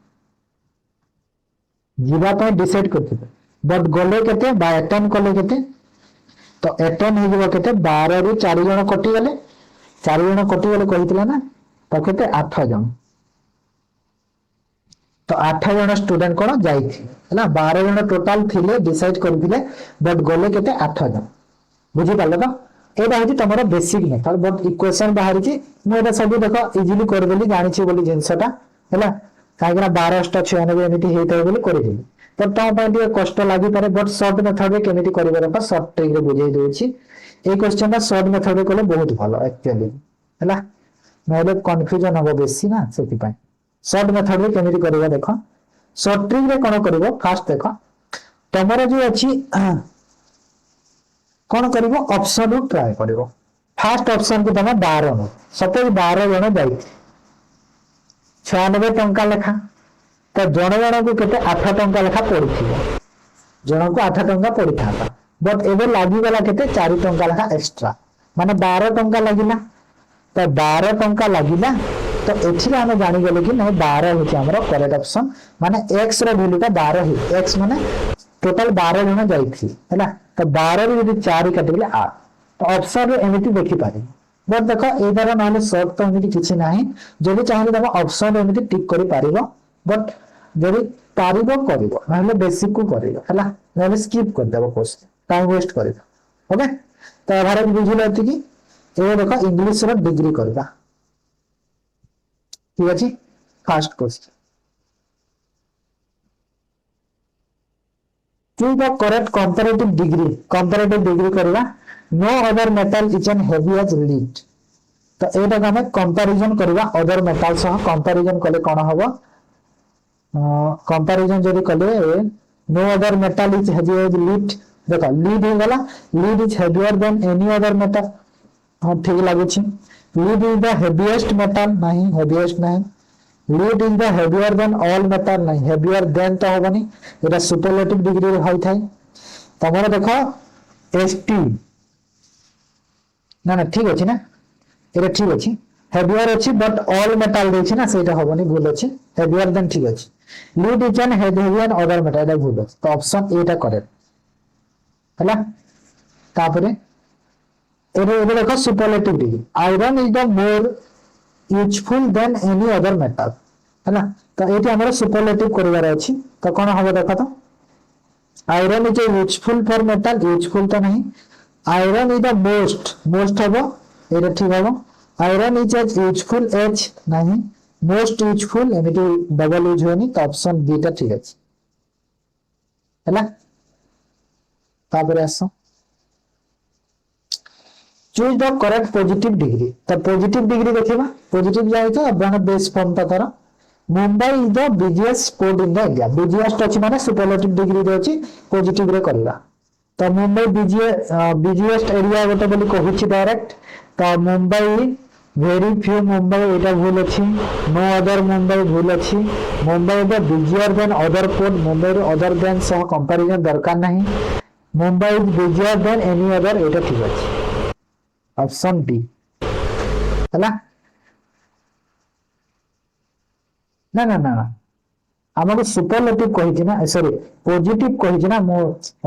जीवा पे डिसाइड करथिले बट गले केते बा अटेंड कले केते तो अटेंड हे जीव केते 12 रु 4 जण कटि गले 4 जण कटि गले कहितला ना तो केते 8 जण तो 8 जण स्टूडेंट कोन जाईथि हैला 12 जण टोटल थिले डिसाइड करथिले बट गले केते 8 जण बुझी पाले तो एटा होची तमरो बेसिक मेथड बट इक्वेशन बाहर छी मु एटा सब देखो इजीली कर देली जानि छी बोली जिंसटा हैला काइकरा 12 टा 96 एमिति हेतै बोली कर देली तो ता पे कष्ट लगी पारे बट शॉर्ट मेथड में केमिति करिबार शॉर्ट ट्रिक रे बुझाई दोछि ए क्वेश्चन शॉर्ट मेथड में कले बहुत भलो एक्चुअली हैला नले कंफ्यूजन हो बेसी ना सेति पय शॉर्ट मेथड में केमिति करिबा देखो शॉर्ट ट्रिक रे कोन करिवो फास्ट देखो तमरो जो अछि कोन करिवो ऑप्शन रो ट्राई करिवो फास्ट ऑप्शन को तमे 12 नो सपोज 12 जण जाई 96 टंका लेखा तो जण जण को केते 8 टंका लेखा पड़िथिबो जण को 8 टंका पड़िथाता बट एबे लागि गला केते 4 टंका लेखा एक्स्ट्रा माने 12 टंका लागिला तो 12 टंका लागिला तो एठी हम जानि गेले कि नहीं 12 होची हमरो करेक्ट ऑप्शन माने x रो वैल्यू का 12 ही x माने टोटल 12 जण जाईथि हैला तो 12 रे यदि 4 काटि गेले 8 तो ऑप्शन रे एमिति देखि पारे बट देखो एदार नाले शॉर्ट तो एमिति किछि नाही जदि चाहिले तब ऑप्शन रे एमिति टिक करि पारिबो बट जदि पारिबो करिवो नाले बेसिक को करिवो हैला नाले स्किप कर देबो क्वेश्चन टाइम वेस्ट करिवो ओके तो भारत बुझिलो एति कि ए देखो इंग्लिश रो डिग्री करबा ठीक अछि first question choose the correct comparative degree करबा no other metal is an heavy as lead तो एटा हमें कंपैरिजन करबा अदर मेटल सह कंपैरिजन कले कोन हबो कंपैरिजन जदि कले no other metal is heavy as lead देखो लीड हो गला lead is heavier than any other metal हां ठीक लागै छी lead is the heaviest metal नहीं हेवीएस्ट नहीं lead is the heavier than all metal नहीं हेवियर देन तो होबनी एटा सुपरलेटिव डिग्री होई थाई तमरा देखो एसटी ना ना ठीक अछि ना एटा ठीक अछि हेवियर अछि बट ऑल मेटल देछि ना सेटा होबनी भूल अछि हेवियर देन ठीक अछि lead is an heavier other metal एटा भूल अछि तो ऑप्शन ए टा करेक्ट हला तापरे एरे देखो superlative degree iron is the more useful than any other metal है ना तो ये हमारे सुपरलेटिव करिवार अछि तो कोन हबो देखो तो iron is useful for metal useful तो नहीं आयरन इज द मोस्ट हबो एटा ठीक हबो iron is as useful as नहीं मोस्ट यूजफुल एमिति डबल यूज होनी तो ऑप्शन बी टा ठीक अछि हैला तापर आसो choose the correct positive degree तो पॉजिटिव डिग्री देखिबा पॉजिटिव जाय तो अब बेस फॉर्म ता करा Mumbai is the busiest sport in the India busiest अछि माने सुपरलेटिव डिग्री रे अछि पॉजिटिव रे करला तो मुंबई बिजिएस्ट एरिया गोटे बोली कहूची डायरेक्ट तो मुंबई वेरी फ्यू मुंबई एटा भूल अछि नो अदर मुंबई भूल अछि Mumbai the busier than other port Mumbai रो अदर देन सह कंपैरिजन दरकार नहीं Mumbai is busier than any other एटा ठीक अछि ऑप्शन बी हैला ना ना ना हमको सुपरलेटिव कहि ना सॉरी पॉजिटिव कहि ना मो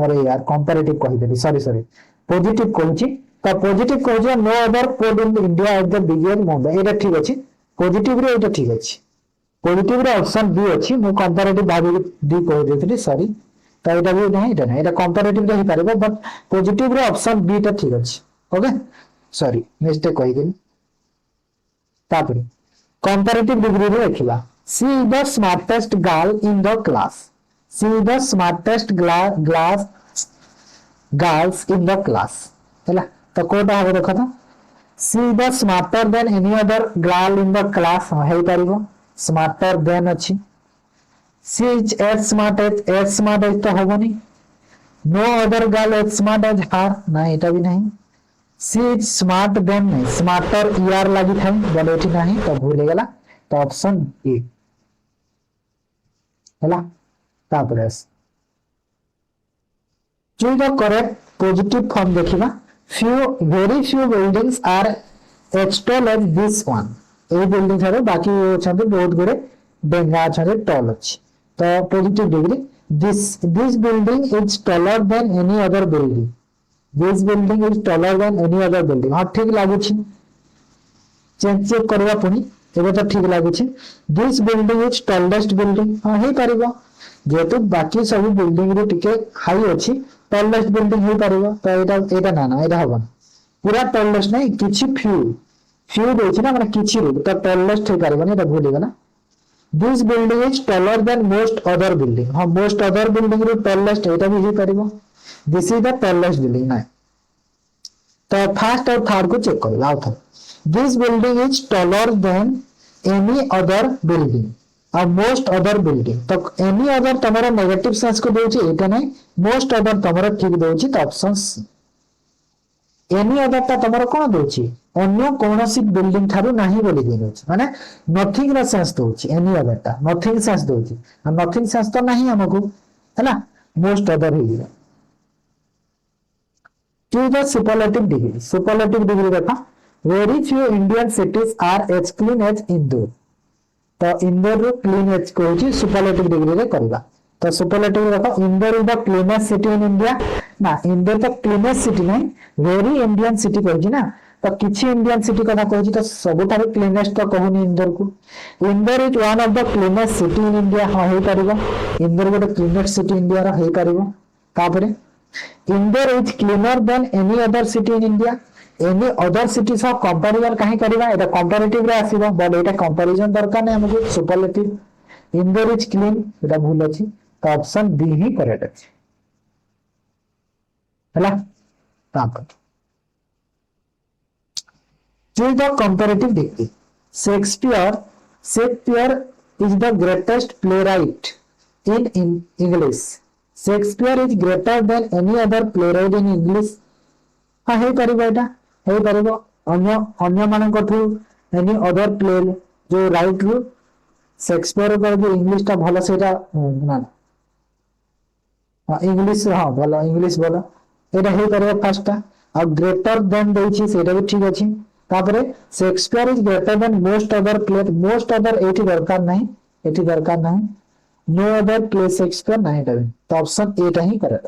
अरे यार कंपैरेटिव कहि देली सॉरी पॉजिटिव कहि तो पॉजिटिव कहि no other port in India is the bigger Mumbai एटा ठीक अछि पॉजिटिव रे एटा ठीक अछि पॉजिटिव रे ऑप्शन बी अछि मो कंपैरेटिव भाबी डी कहि देली सॉरी तो एटा भी नहीं एटा कंपैरेटिव रे ही पारिबो बट पॉजिटिव रे ऑप्शन बी टा ठीक अछि ओके सॉरी मिस्टेक कहि देली तापर कंपैरेटिव डिग्री रे देखिबा she is the smartest girl in the class she is the smartest girls in the class हैला तो कोटा हो देखो तो she is the smarter than any other girl in the class हे पारिबो स्मार्टर देन अछि she is as smart as तो होबनी no other girl as smart as her ना एटा भी नहीं सी इज स्मार्ट देन नहीं स्मार्टर ईआर लगी था बोले एठी नहीं तो भूल गला तो ऑप्शन ए हला तापर choose the correct positive form देखिबा few very few buildings are as tall as this one A building थारे बाकी छथि बहुत गुरे डेंगा छथि टॉल अछि तो positive degree this building is taller than any other building this building is taller than any other building हां ठीक लागु छी चेक करबा पुनी एबे तो ठीक लागु छी this building is tallest building हां हे परिबो जेतु बाकी सब बिल्डिंग रे टिके हाई अछि टॉलेस्ट बिल्डिंग हे परिबो तो एटा ना एटा हबन पूरा टॉलेस्ट नहीं किछि फ्यू देछि ना माने किछि रो तो टॉलेस्ट हे परिबो एटा भूल गेला this building is taller than most other building हां मोस्ट अदर बिल्डिंग रो टॉलेस्ट एटा भी हे परिबो this is the tallest building ना तो फर्स्ट और थर्ड को चेक करो out this building is taller than any other building और मोस्ट अदर बिल्डिंग तो एनी अदर तमरा नेगेटिव सेंस को दोछि एटा नै मोस्ट अदर तमरा ठीक दोछि तो ऑप्शन सी एनी अदर ता तमरा कोन दोछि अन्य कोनोसी बिल्डिंग थारु नाही बोली दिनोछि माने नथिंग रा सेंस दोछि एनी अदर ता नथिंग सेंस दोछि और नथिंग सेंस तो नाही हमको हैना मोस्ट अदर ही दिला टू द सुपरलेटिव डिग्री देखा very few Indian cities are as clean as Indore तो इंदौर रो clean as Kochi superlative degree रे करबा तो सुपरलेटिव देखो Indore is the cleanest city in India ना इंदौर तो क्लीनेस्ट सिटी नहीं वेरी इंडियन सिटी कहजी ना तो किछि इंडियन सिटी कथा कहजी तो सबठारे क्लीनेस्ट तो कहूनी इंदौर को Indore is one of the cleanest city in India हां हे परिबो इंदौर गोटे क्लीनेस्ट सिटी इंडिया रा हे परिबो तापरे Indore is cleaner then any other city in India any other city सह कंपैरिजन काहे करबा एटा कंपैरेटिव रे आसीबो बट एटा कंपैरिजन दरकार नै हमको सुपरलेटिव इंदौर इज क्लीन एटा भूल अछि तो ऑप्शन बी ही करेक्ट अछि हला तापर choose the comparative degree Shakespeare is the greatest playwright in English Shakespeare is greater than any other playwright in English हां हे परिबा एटा हे परिबो अन्य मानक ठू एनी अदर प्ले जो राइट रू शेक्सपियर को जो इंग्लिश ता भलो सेटा ना हां इंग्लिश हां भलो इंग्लिश भलो एटा हे परिबो फर्स्ट ता और ग्रेटर देन देछि सेटा भी ठीक अछि तापरे Shakespeare is greater than most other eighty दरकार नहीं नो अदर प्ले शेक्सपियर नहीं देबे तो ऑप्शन एटा ही करेक्ट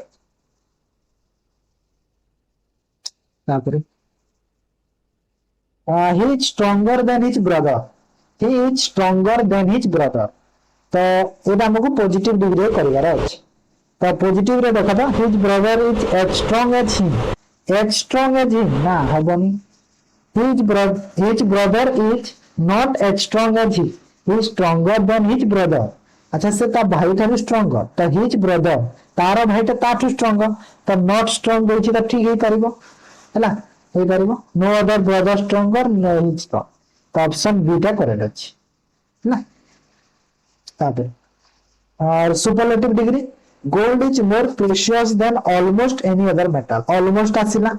तापरे he is stronger than his brother तो एटा हमको पॉजिटिव डिग्री करिवार अछि तो पॉजिटिव रे देखा था his brother is as strong as him ना हबनी his brother is not as strong as he is stronger than his brother अच्छा से ता भाई था स्ट्रांगर तो his brother तारा भाई ता स्ट्रांगर तो नॉट स्ट्रांग होछि त ठीक हे परिबो हला हे परिबो no other brother stronger no his strong तो ऑप्शन बी टा करेक्ट अछि ना तापर और superlative degree gold is more precious than almost any other metal almost आसिला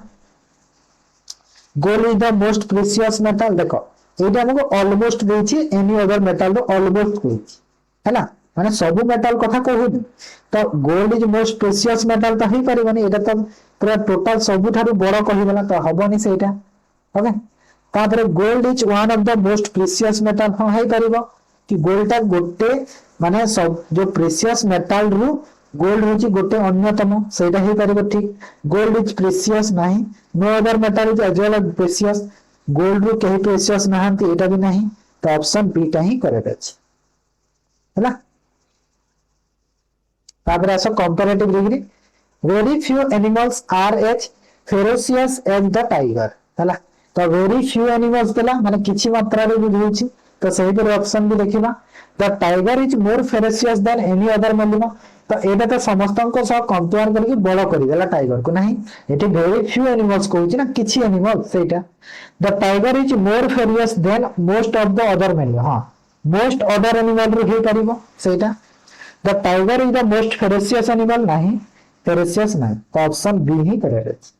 gold is the most precious metal देखो एटा हमको ऑलमोस्ट देछि एनी अदर मेटल रो ऑलमोस्ट कहछि हैला माने सब मेटल कथा कहूनी तो gold is most precious metal तो ही परिबनी एटा तो पूरा टोटल सब थारु बड़ कहिबला तो हबनी सेटा ओके तापर gold is one of the most precious metal हां हे परिबो कि गोल्ड ता गोटे माने सब जो प्रेशियस मेटल रु गोल्ड होची गोटे अन्यतम सेटा हे परिबो ठीक गोल्ड इज प्रेशियस नाही no other metal is as well as precious gold रु केही प्रेशियस नाहंती एटा भी नाही तो ऑप्शन बी टा ही करेक्ट अछि हैला तापर आसो comparative degree very few animals are as ferocious as the tiger हैला तो वेरी फ्यू एनिमल्स देला माने किछि मात्रा रे बुझुछि तो सही पर ऑप्शन भी देखिबा the tiger is more ferocious than any other animal तो एटा तो समस्तन को सह कंपेयर करके बड़ करि देला टाइगर को नाही एटी वेरी फ्यू एनिमल्स कहूछि ना किछि एनिमल सेटा the tiger is more ferocious than most of the other animal हां मोस्ट अदर एनिमल रो हे परिबो सेटा the tiger is the most ferocious animal नाही फेरोसियस नाही तो ऑप्शन बी ही करेक्ट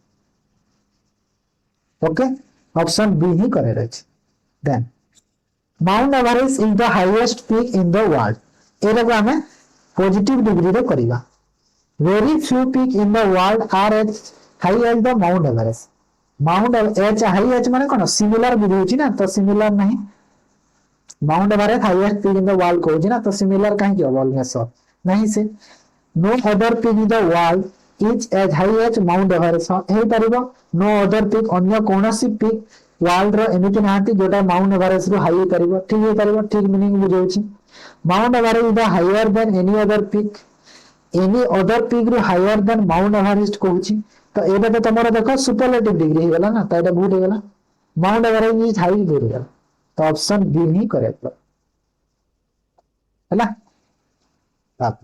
ओके ऑप्शन बी ही करेक्ट अछि then Mount Everest is the highest peak in the world एटा को हमें पॉजिटिव डिग्री रे करिवा very few peak in the world are as high as the Mount Everest. Mount H high H माने कौन similar भी होची ना तो सिमिलर नहीं Mount Everest highest peak in the world कहूची ना तो सिमिलर कहीं की ऑलमोस्ट नहीं से no other peak in the world is as high as Mount Everest हे परिबो नो अदर पीक अन्य कोनोसी पीक वर्ल्ड रो एमिति नांती जोटा माउंट एवरेस्ट रो हाई परिबो ठीक हे परिबो ठीक मीनिंग बुझौची Mount Everest is the higher than any other peak any other peak रो हायर देन माउंट एवरेस्ट कहूची तो एबे तो तमरो देखो सुपरलेटिव डिग्री हे गला ना तो एटा भूल हे गला माउंट एवरेस्ट इज हाई हो गला तो ऑप्शन बी ही करेक्ट है ना आप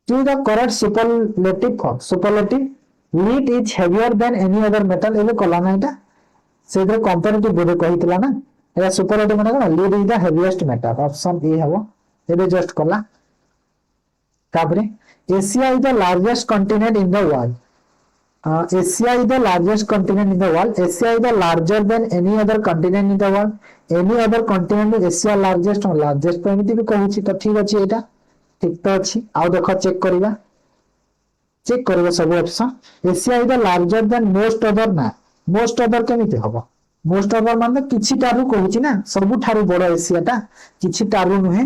choose the correct superlative form superlative lead is heavier than any other metal एबे कला ना एटा से दे कंपैरेटिव बोले कहितला ना एटा सुपरलेटिव माने कोन lead is the heaviest metal option A हबो एबे जस्ट कला तापरे Asia is the largest continent in the world Asia is the largest continent in the world Asia is the larger than any other continent in the world any other continent Asia largest और largest एमिति भी कहूची तो ठीक अछि एटा ठीक तो अछि आ देखो चेक करबा सब option Asia is the larger than most other ना मोस्ट अदर केमिति हबो मोस्ट अदर माने किछि टारु कहूची ना सबु ठारु बड़ एशिया टा किछि टारु नहे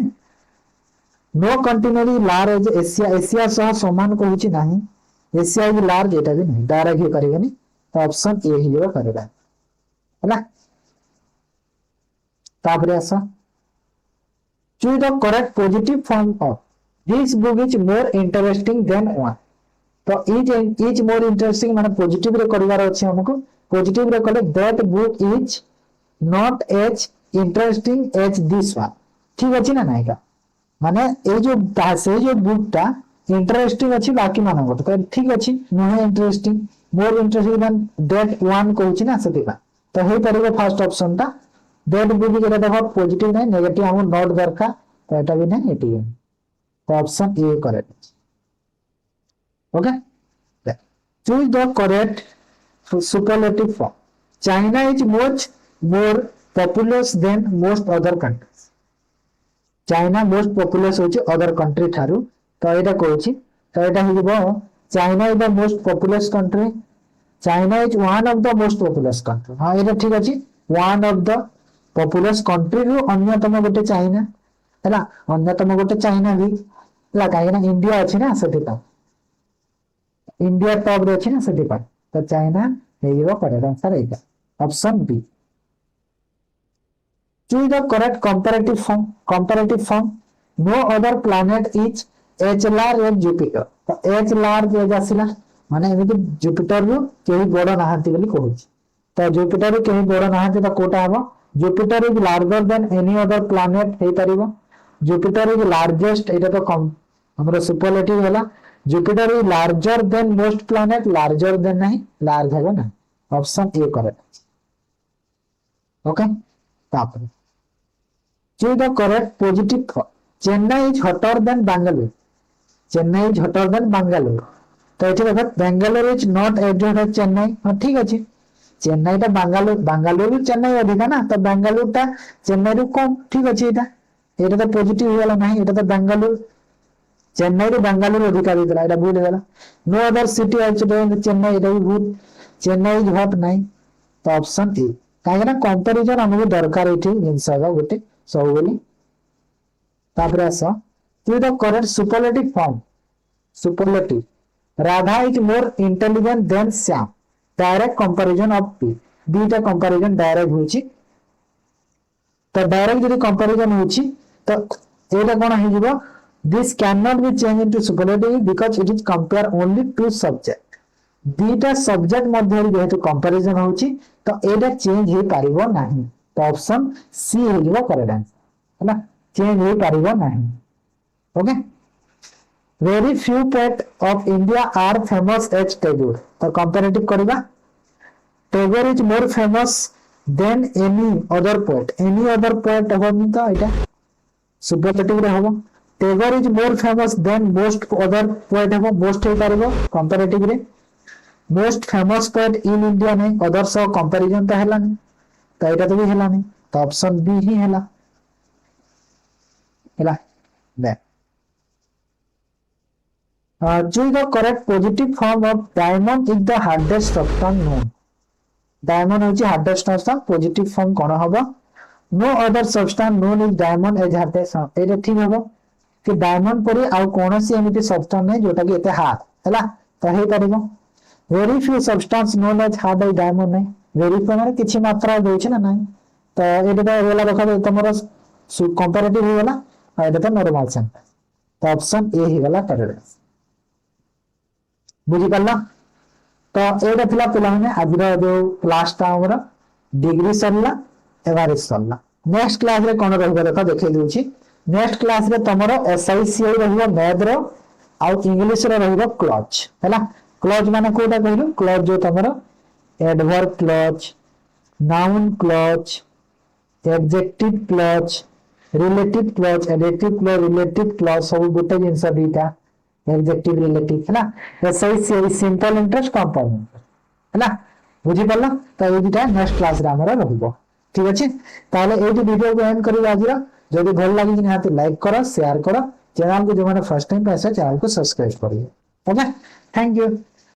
no continent is large Asia Asia सह समान कहूची नाही एशिया इज लार्ज एटा भी नहीं डायरेक्ट ही करिबनी तो ऑप्शन ए ही हो करेगा हैला तापरे आसा choose the correct positive form of this book is more interesting than one तो इज मोर इंटरेस्टिंग माने पॉजिटिव रे करिवार अछि हमको पॉजिटिव रे कले that book is not as interesting as this one ठीक अछि ना नाइका माने ए जो से जो बुकटा इंटरेस्टिंग अछि बाकी मानन तो ठीक अछि नहे interesting more interesting than that one कहूची ना सेतिबा तो हे परिबो फर्स्ट ऑप्शन ता दैट बुक जेटा देखो पॉजिटिव नै नेगेटिव हम नोट दरका तो एटा भी नै एटी तो option A correct okay choose the correct superlative form China is much more populous than most other countries China most populous होची अदर कंट्री थारु तो एटा कहूची तो एटा हिबो China is the most populous country China is one of the most populous country हां एटा ठीक अछि one of the populous country रो अन्यतम गोटे चाइना हैला अन्यतम गोटे चाइना भी हैला काहे ना इंडिया अछि ना सेतिका इंडिया टॉप रे अछि ना सेतिका तो चाइना हेइबो करेक्ट आंसर एटा option B choose the correct comparative form no other planet is h large as jupiter तो h large एज आसिला माने एमिति जुपिटर रो केही बड़ नाहंती बोली कहूची तो जुपिटर रो केही बड़ नाहंती तो कोटा हबो Jupiter is larger than any other planet हे परिबो जुपिटर इज लार्जेस्ट एटा तो कम हमरो सुपरलेटिव होला Jupiter is larger than most planet larger than नहीं लार्ज है ना ऑप्शन ए करेक्ट ओके तापर choose the correct positive thought chennai is hotter than bangalore chennai is hotter than bangalore तो एठी देखो Bangalore is not as hot as Chennai हां ठीक अछि चेन्नई ता बेंगलोर चेन्नई अधिक ना तो बेंगलोर ता चेन्नई रु कम ठीक अछि एटा तो पॉजिटिव होला नाही एटा तो बेंगलोर चेन्नई रु बेंगलोर अधिक दिला एटा भूल गेला no other city also than Chennai एटा भी भूल चेन्नई इज हॉट नाही तो ऑप्शन ए काहे ना कंपैरिजन हमहु दरकार एठी इनसागा गोटे सब बोली तापर आसा to the correct superlative form superlative Radha is more intelligent than Shyam direct comparison of two बीटा कंपैरिजन डायरेक्ट होची तो डायरेक्ट जदी कंपैरिजन होची तो एटा कोन हे जिवो this can not be change into superlative because it is compare only to subject बीटा सब्जेक्ट मध्ये जेहेतु कंपैरिजन होची तो एटा चेंज हे पारिबो नाही तो ऑप्शन सी हे जिवो करेक्ट आंसर है ना चेंज हे पारिबो नाही okay very few poet of India are famous as Tagore तो comparative करिबा Tagore is more famous than any other poet होनी तो एटा superlative रे होबो Tagore is more famous than most other poet होबो most हे पारिबो comparative रे most famous pet in India ने others comparison तो हेलानी तो एटा तो भी हेलानी तो ऑप्शन बी ही हेला हेला ने choose the correct positive form of diamond is the hardest substance known diamond होची hardest substance positive form कोन हबो no other substance known is diamond as hardest एटा ठीक हबो कि डायमंड परी आ कोनोसी एमिति सब्सटेंस नै जोटा कि एते हार्ड हैला तो हे करबो very few substance known as hard as diamond नै वेरी फ्यू माने किछि मात्रा होय छै ना नै तो एटा तो एला देखो तमरो कंपैरेटिव हो गेला आ एटा तो नॉर्मल सेंस तो ऑप्शन ए ही गला करेक्ट बुझी पल्ला तो एटा थिला पिला माने आजिरा जो क्लास ता हमर डिग्री सरला एवरेज सरला नेक्स्ट क्लास रे कोन रहबो देखो देखै दिउची नेक्स्ट क्लास रे तमरो एसआईसीआई रहबो मैथ रो आ इंग्लिश रो रहबो क्लच हैला क्लच माने कोटा कहलु क्लच जो तमरो adverb clause noun clause adjective clause relative clause additive clause relative clause सब गोटे जिंस दीटा एडजेक्टिव रिलेटिव हैला एसआईसीआई सिंपल इंटरेस्ट कंपाउंड हैला बुझी पल्ला तो ए दुटा नेक्स्ट क्लास रे हमर रहबो ठीक अछि ताले एटी वीडियो को एंड करी आजिरा जदि भल लागि कि हाथ लाइक करो शेयर करो चैनल को जो माने फर्स्ट टाइम पैसा चैनल को सब्सक्राइब करिए ओके थैंक यू